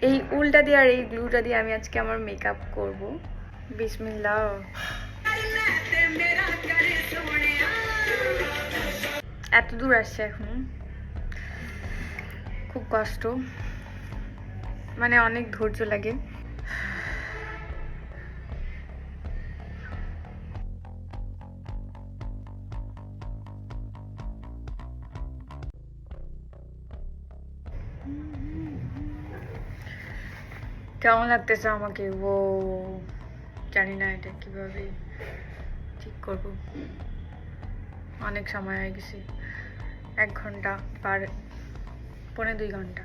এই উলটা দিয়ে আর এই গ্লুটা দিয়ে আমি আজকে আমার মেকআপ করব। বিসমিল্লাহ। এত দূর আসছে এখন, খুব কষ্ট, মানে অনেক ধৈর্য লাগে। কেমন লাগতেছে আমাকে? ও জানি না এটা কিভাবে ঠিক করব, অনেক সময় হয়ে গেছে, 1 ঘন্টা পার, 1.5 ঘন্টা।